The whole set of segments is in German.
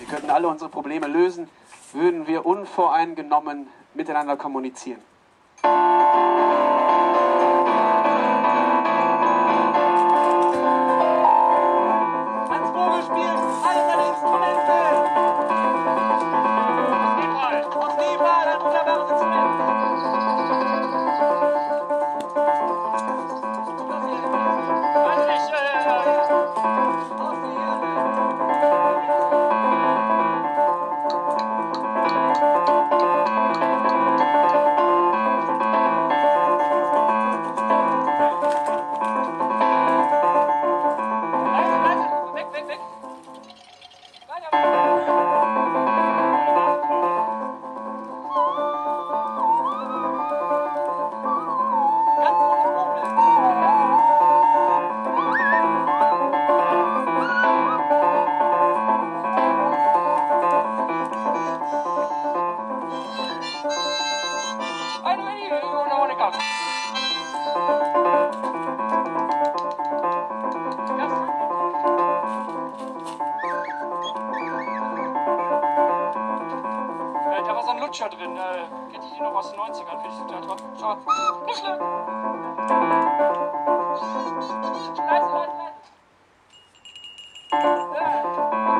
wir könnten alle unsere Probleme lösen, würden wir unvoreingenommen miteinander kommunizieren. Hans Vogel spielt alle seine Instrumente. Aus Nepal, ein wunderbares Instrument. Da war so ein Lutscher drin, kennt ihr noch aus den 90ern, finde ich total toll. Schau, Muschel! Leise, leise, leise!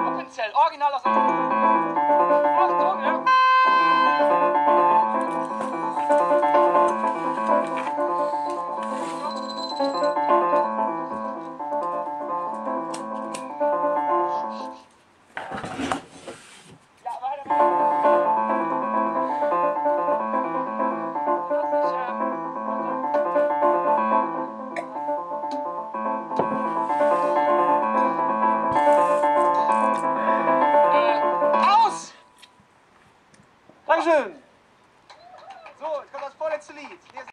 Appenzell, original aus der...